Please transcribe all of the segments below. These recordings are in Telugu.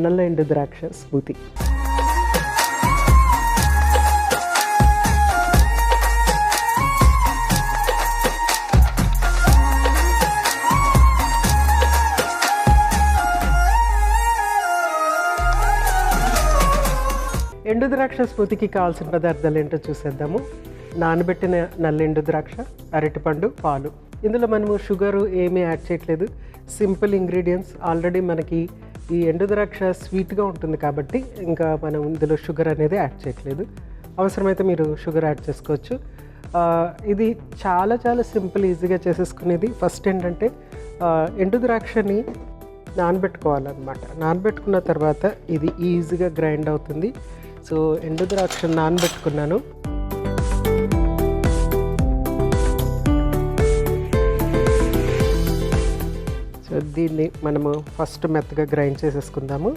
నల్ల ఎండు ద్రాక్ష స్మూతీ. ఎండు ద్రాక్ష స్మూతీకి కావాల్సిన పదార్థాలు ఏంటో చూసేద్దాము. నానబెట్టిన నల్ల ఎండు ద్రాక్ష, అరటిపండు, పాలు. ఇందులో మనము షుగరు ఏమీ యాడ్ చేయట్లేదు. Simple ingredients. ఆల్రెడీ మనకి ఈ ఎండు ద్రాక్ష స్వీట్గా ఉంటుంది కాబట్టి ఇంకా మనం ఇందులో షుగర్ అనేది యాడ్ చేయట్లేదు. అవసరమైతే మీరు షుగర్ యాడ్ చేసుకోవచ్చు. ఇది చాలా చాలా సింపుల్, ఈజీగా చేసేసుకునేది. ఫస్ట్ ఏంటంటే ఎండు ద్రాక్షని నానబెట్టుకోవాలన్నమాట. నానబెట్టుకున్న తర్వాత ఇది ఈజీగా గ్రైండ్ అవుతుంది. సో ఎండు ద్రాక్ష నానబెట్టుకున్నాను. సో దీన్ని మనము ఫస్ట్ మెత్తగా గ్రైండ్ చేసేసుకుందాము.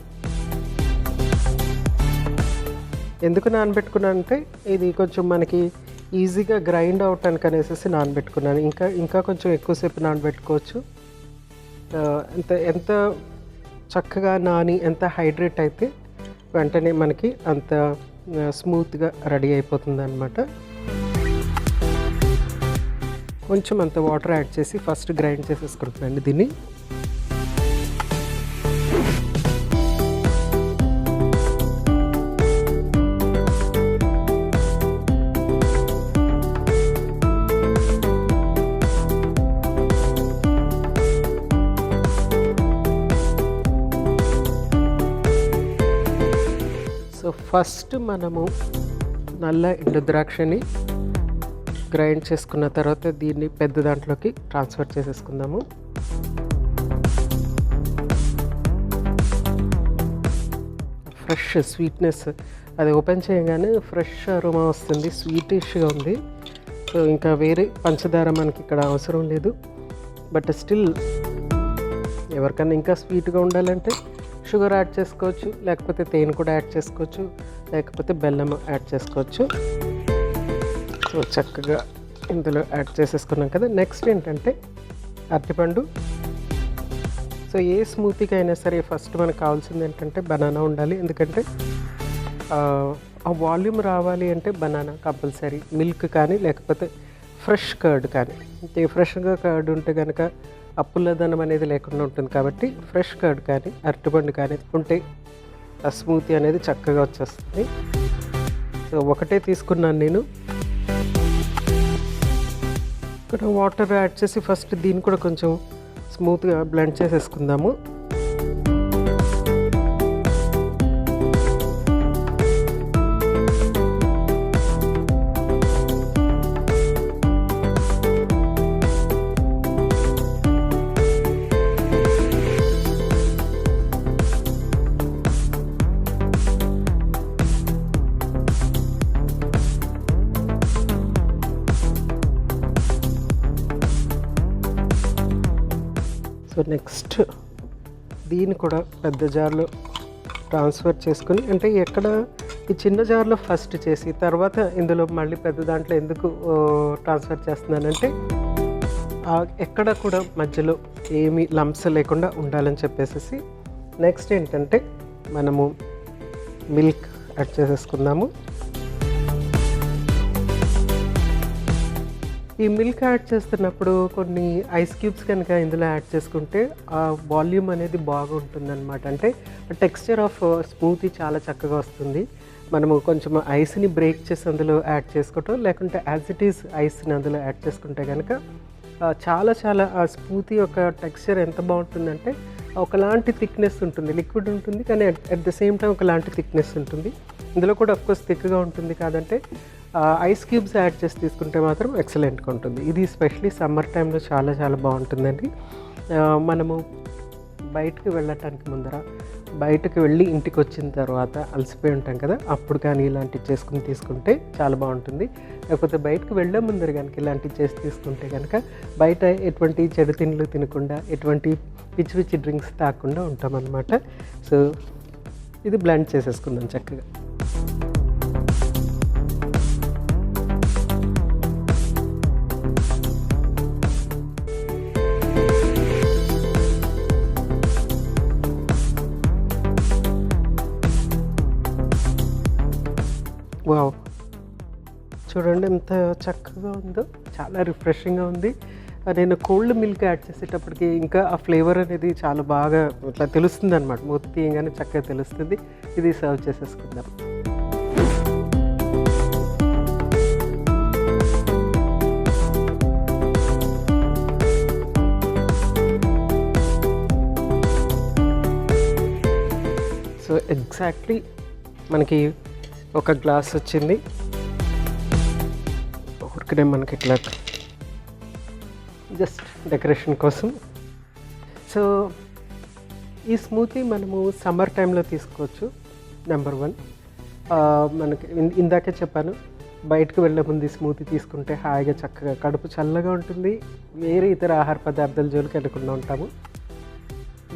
ఎందుకు నానబెట్టుకున్నానంటే ఇది కొంచెం మనకి ఈజీగా గ్రైండ్ అవటానికి అనేసి నానబెట్టుకున్నాను. ఇంకా కొంచెం ఎక్కువసేపు నానబెట్టుకోవచ్చు. ఎంత చక్కగా నాని ఎంత హైడ్రేట్ అయితే వెంటనే మనకి అంత స్మూత్గా రెడీ అయిపోతుంది అన్నమాట. కొంచెం అంత వాటర్ యాడ్ చేసి ఫస్ట్ గ్రైండ్ చేసేసుకుంటున్నాను దీన్ని. సో ఫస్ట్ మనము నల్ల ఎండు ద్రాక్షని గ్రైండ్ చేసుకున్న తర్వాత దీన్ని పెద్ద దాంట్లోకి ట్రాన్స్ఫర్ చేసేసుకుందాము. ఫ్రెష్ స్వీట్నెస్ అది ఓపెన్ చేయగానే ఫ్రెష్ అరోమా వస్తుంది, స్వీటిష్గా ఉంది. సో ఇంకా వేరే పంచదార మనకి ఇక్కడ అవసరం లేదు. బట్ స్టిల్ ఎవరికన్నా ఇంకా స్వీట్గా ఉండాలంటే షుగర్ యాడ్ చేసుకోవచ్చు, లేకపోతే తేనె కూడా యాడ్ చేసుకోవచ్చు, లేకపోతే బెల్లం యాడ్ చేసుకోవచ్చు. సో చక్కగా ఇందులో యాడ్ చేసేసుకున్నాం కదా. నెక్స్ట్ ఏంటంటే అరటిపండు. సో ఏ స్మూతీకి అయినా సరే ఫస్ట్ మనకు కావాల్సింది ఏంటంటే బనానా ఉండాలి. ఎందుకంటే ఆ వాల్యూమ్ రావాలి అంటే బనానా కంపల్సరీ. మిల్క్ కానీ లేకపోతే ఫ్రెష్ కర్డ్ కానీ. ఫ్రెష్గా కర్డ్ ఉంటే కనుక అప్పులదనం అనేది లేకుండా ఉంటుంది కాబట్టి ఫ్రెష్ కర్డ్ కానీ అరటిపండు కానీ ఉంటే ఆ స్మూతీ అనేది చక్కగా వచ్చేస్తుంది. సో ఒకటే తీసుకున్నాను నేను. ఇక్కడ వాటర్ యాడ్ చేసి ఫస్ట్ దీన్ని కూడా కొంచెం స్మూత్గా బ్లెండ్ చేసేసుకుందాము. సో నెక్స్ట్ దీన్ని కూడా పెద్ద జార్లో ట్రాన్స్ఫర్ చేసుకుని, అంటే ఎక్కడ ఈ చిన్న జార్లో ఫస్ట్ చేసి తర్వాత ఇందులో మళ్ళీ పెద్ద దాంట్లో ఎందుకు ట్రాన్స్ఫర్ చేస్తున్నానంటే ఎక్కడ కూడా మధ్యలో ఏమీ లంప్స్ లేకుండా ఉండాలని చెప్పేసి. నెక్స్ట్ ఏంటంటే మనము మిల్క్ యాడ్ చేసేసుకుందాము. ఈ మిల్క్ యాడ్ చేస్తున్నప్పుడు కొన్ని ఐస్ క్యూబ్స్ కనుక ఇందులో యాడ్ చేసుకుంటే ఆ వాల్యూమ్ అనేది బాగుంటుందన్నమాట. అంటే టెక్స్చర్ ఆఫ్ స్మూతీ చాలా చక్కగా వస్తుంది. మనము కొంచెం ఐస్ని బ్రేక్ చేసి అందులో యాడ్ చేసుకోవటం, లేకుంటే యాజ్ ఇట్ ఈస్ ఐస్ని అందులో యాడ్ చేసుకుంటే కనుక చాలా చాలా ఆ స్మూతీ యొక్క టెక్స్చర్ ఎంత బాగుంటుందంటే ఒకలాంటి థిక్నెస్ ఉంటుంది, లిక్విడ్ ఉంటుంది కానీ అట్ ద సేమ్ టైం ఒకలాంటి థిక్నెస్ ఉంటుంది. ఇందులో కూడా అఫ్కోర్స్ థిక్గా ఉంటుంది కాదంటే ఐస్ క్యూబ్స్ యాడ్ చేసి తీసుకుంటే మాత్రం ఎక్సలెంట్గా ఉంటుంది. ఇది స్పెషలీ సమ్మర్ టైంలో చాలా చాలా బాగుంటుందండి. మనము బయటకు వెళ్ళటానికి ముందర, బయటకు వెళ్ళి ఇంటికి వచ్చిన తర్వాత అలసిపోయి ఉంటాం కదా, అప్పుడు కానీ ఇలాంటివి చేసుకుని తీసుకుంటే చాలా బాగుంటుంది. లేకపోతే బయటకు వెళ్ళే ముందర కనుక ఇలాంటివి చేసి తీసుకుంటే కనుక బయట ఎటువంటి చెడు తిండ్లు తినకుండా, ఎటువంటి పిచ్చి పిచ్చి డ్రింక్స్ తాగకుండా ఉంటామన్నమాట. సో ఇది బ్లెండ్ చేసేసుకుందాం చక్కగా. వావ్! చూడండి ఎంత చక్కగా ఉందో. చాలా రిఫ్రెషింగ్‌గా ఉంది. నేను కోల్డ్ మిల్క్ యాడ్ చేసేటప్పటికి ఇంకా ఆ ఫ్లేవర్ అనేది చాలా బాగా ఇట్లా తెలుస్తుందనమాట. మూత తీయంగానే చక్కగా తెలుస్తుంది. ఇది సర్వ్ చేసేసుకుందాం. సో ఎగ్జాక్ట్లీ మనకి ఒక గ్లాస్ వచ్చింది. ఊరికనే మనకి ఇట్లా జస్ట్ డెకరేషన్ కోసం. సో ఈ స్మూతీ మనము సమ్మర్ టైంలో తీసుకోవచ్చు. నెంబర్ 1 మనకి ఇందాకే చెప్పాను, బయటకు వెళ్ళే ముందు ఈ స్మూతీ తీసుకుంటే హాయిగా చక్కగా కడుపు చల్లగా ఉంటుంది. వేరే ఇతర ఆహార పదార్థాల జోలికి వెళ్ళకుండా ఉంటాము.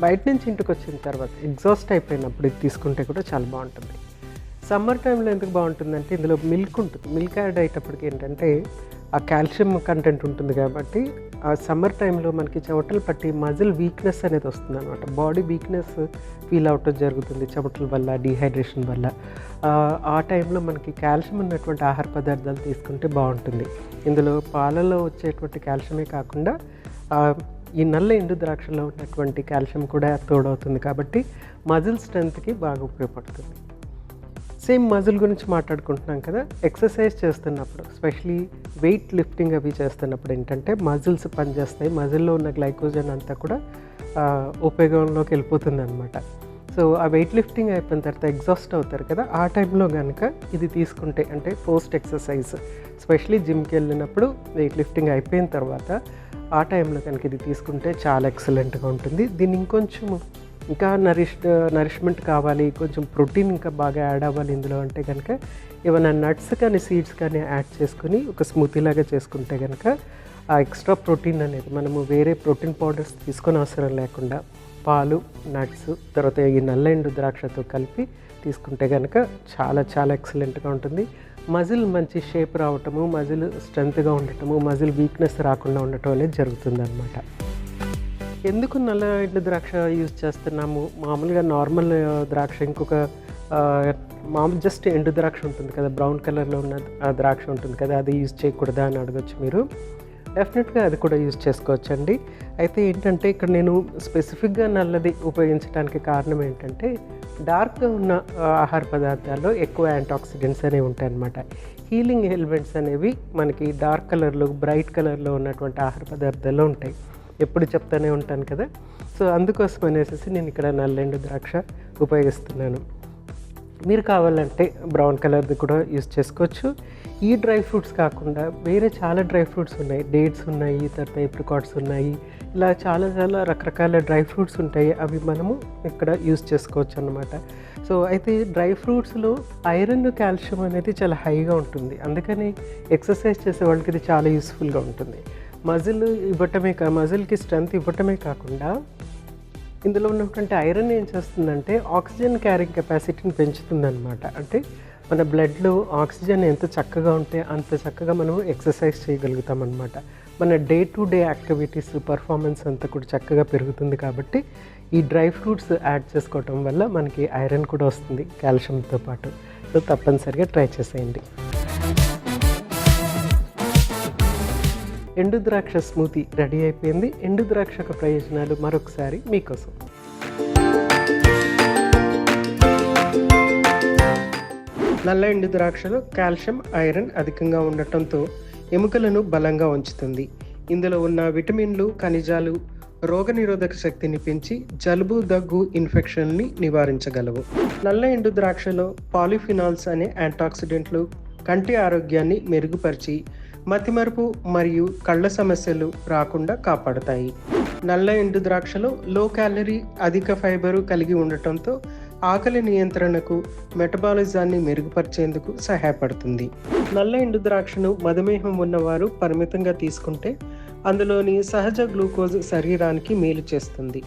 బయట నుంచి ఇంటికి వచ్చిన తర్వాత ఎగ్జాస్ట్ అయిపోయినప్పుడు ఇది తీసుకుంటే కూడా చాలా బాగుంటుంది. సమ్మర్ టైంలో ఎందుకు బాగుంటుందంటే ఇందులో మిల్క్ ఉంటుంది. మిల్క్ యాడ్ అయ్యేటప్పటికి ఏంటంటే ఆ కాల్షియం కంటెంట్ ఉంటుంది కాబట్టి ఆ సమ్మర్ టైంలో మనకి చెమటలు పట్టి మజిల్ వీక్నెస్ అనేది వస్తుంది అనమాట. బాడీ వీక్నెస్ ఫీల్ అవటం జరుగుతుంది చెమటల వల్ల, డీహైడ్రేషన్ వల్ల. ఆ టైంలో మనకి కాల్షియం ఉన్నటువంటి ఆహార పదార్థాలు తీసుకుంటే బాగుంటుంది. ఇందులో పాలల్లో వచ్చేటువంటి కాల్షియమే కాకుండా ఈ నల్ల ఎండు ద్రాక్షలో ఉన్నటువంటి కాల్షియం కూడా తోడవుతుంది కాబట్టి మజిల్ స్ట్రెంత్కి బాగా ఉపయోగపడుతుంది. సేమ్ మజిల్ గురించి మాట్లాడుకుంటున్నాం కదా, ఎక్సర్సైజ్ చేస్తున్నప్పుడు ఎస్పెషలీ వెయిట్ లిఫ్టింగ్ అవి చేస్తున్నప్పుడు ఏంటంటే మజిల్స్ పనిచేస్తాయి. మజిల్లో ఉన్న గ్లైకోజన్ అంతా కూడా ఉపయోగంలోకి వెళ్ళిపోతుంది అనమాట. సో ఆ వెయిట్ లిఫ్టింగ్ అయిపోయిన తర్వాత ఎగ్జాస్ట్ అవుతారు కదా, ఆ టైంలో కనుక ఇది తీసుకుంటే అంటే పోస్ట్ ఎక్సర్సైజ్ ఎస్పెషలీ జిమ్కి వెళ్ళినప్పుడు వెయిట్ లిఫ్టింగ్ అయిపోయిన తర్వాత ఆ టైంలో కనుక ఇది తీసుకుంటే చాలా ఎక్సలెంట్గా ఉంటుంది. దీన్ని ఇంకొంచెం ఇంకా నరిష్మెంట్ కావాలి, కొంచెం ప్రోటీన్ ఇంకా బాగా యాడ్ అవ్వాలి ఇందులో అంటే కనుక ఏమైనా నట్స్ కానీ సీడ్స్ కానీ యాడ్ చేసుకుని ఒక స్మూతీ లాగా చేసుకుంటే కనుక ఆ ఎక్స్ట్రా ప్రోటీన్ అనేది మనము వేరే ప్రోటీన్ పౌడర్స్ తీసుకొని అవసరం లేకుండా పాలు, నట్స్, తర్వాత ఈ నల్ల ఎండు ద్రాక్షతో కలిపి తీసుకుంటే కనుక చాలా చాలా ఎక్సలెంట్గా ఉంటుంది. మజిల్ మంచి షేప్ రావటము, మజిల్ స్ట్రెంత్గా ఉండటము, మజిల్ వీక్నెస్ రాకుండా ఉండటం అనేది జరుగుతుంది అనమాట. ఎందుకు నల్ల ఎండు ద్రాక్ష యూజ్ చేస్తున్నాము? మామూలుగా నార్మల్ ద్రాక్ష ఇంకొక మామూలు జస్ట్ ఎండు ద్రాక్ష ఉంటుంది కదా, బ్రౌన్ కలర్లో ఉన్న ద్రాక్ష ఉంటుంది కదా, అది యూజ్ చేయకూడదా అని అడగచ్చు మీరు. డెఫినెట్గా అది కూడా యూజ్ చేసుకోవచ్చండి. అయితే ఏంటంటే ఇక్కడ నేను స్పెసిఫిక్గా నల్లది ఉపయోగించడానికి కారణం ఏంటంటే డార్క్గా ఉన్న ఆహార పదార్థాల్లో ఎక్కువ యాంటీఆక్సిడెంట్స్ అనేవి ఉంటాయన్నమాట. హీలింగ్ ఎలిమెంట్స్ అనేవి మనకి డార్క్ కలర్లో, బ్రైట్ కలర్లో ఉన్నటువంటి ఆహార పదార్థాల్లో ఉంటాయి. ఎప్పుడు చెప్తానే ఉంటాను కదా. సో అందుకోసం అనేసి నేను ఇక్కడ నల్లెండు ద్రాక్ష ఉపయోగిస్తున్నాను. మీరు కావాలంటే బ్రౌన్ కలర్ది కూడా యూజ్ చేసుకోవచ్చు. ఈ డ్రై ఫ్రూట్స్ కాకుండా వేరే చాలా డ్రై ఫ్రూట్స్ ఉన్నాయి. డేట్స్ ఉన్నాయి, తర్వాత ఏప్రికాట్స్ ఉన్నాయి, ఇలా చాలా చాలా రకరకాల డ్రై ఫ్రూట్స్ ఉంటాయి. అవి మనము ఇక్కడ యూజ్ చేసుకోవచ్చు అన్నమాట. సో అయితే డ్రై ఫ్రూట్స్లో ఐరన్, కాల్షియం అనేది చాలా హైగా ఉంటుంది. అందుకని ఎక్సర్సైజ్ చేసే వాళ్ళకి ఇది చాలా యూస్ఫుల్గా ఉంటుంది. మజిల్కి స్ట్రెంత్ ఇవ్వటమే కాకుండా ఇందులో ఉన్నటువంటి ఐరన్ ఏం చేస్తుందంటే ఆక్సిజన్ క్యారింగ్ కెపాసిటీని పెంచుతుందన్నమాట. అంటే మన బ్లడ్లో ఆక్సిజన్ ఎంత చక్కగా ఉంటే అంత చక్కగా మనం ఎక్సర్సైజ్ చేయగలుగుతాం అన్నమాట. మన day to day activities performance అంతా కూడా చక్కగా పెరుగుతుంది. కాబట్టి ఈ డ్రై ఫ్రూట్స్ యాడ్ చేసుకోవటం వల్ల మనకి ఐరన్ కూడా వస్తుంది కాల్షియంతో పాటు. సో తప్పనిసరిగా ట్రై చేసేయండి. ఎండు ద్రాక్ష స్మూతీ రెడీ అయిపోయింది. ఎండు ద్రాక్ష యొక్క ప్రయోజనాలు మరొకసారి మీకోసం. నల్ల ఎండు ద్రాక్షలో కాల్షియం, ఐరన్ అధికంగా ఉండటంతో ఎముకలను బలంగా ఉంచుతుంది. ఇందులో ఉన్న విటమిన్లు, ఖనిజాలు రోగనిరోధక శక్తిని పెంచి జలుబు, దగ్గు, ఇన్ఫెక్షన్ని నివారించగలవు. నల్ల ఎండు ద్రాక్షలో పాలిఫినాల్స్ అనే యాంటాక్సిడెంట్లు కంటి ఆరోగ్యాన్ని మెరుగుపరిచి మతిమరుపు మరియు కళ్ళ సమస్యలు రాకుండా కాపాడుతాయి. నల్ల ఎండు ద్రాక్షలో లో క్యాలరీ, అధిక ఫైబరు కలిగి ఉండటంతో ఆకలి నియంత్రణకు, మెటబాలిజాన్ని మెరుగుపరిచేందుకు సహాయపడుతుంది. నల్ల ఎండు ద్రాక్షను మధుమేహం ఉన్నవారు పరిమితంగా తీసుకుంటే అందులోని సహజ గ్లూకోజ్ శరీరానికి మేలు చేస్తుంది.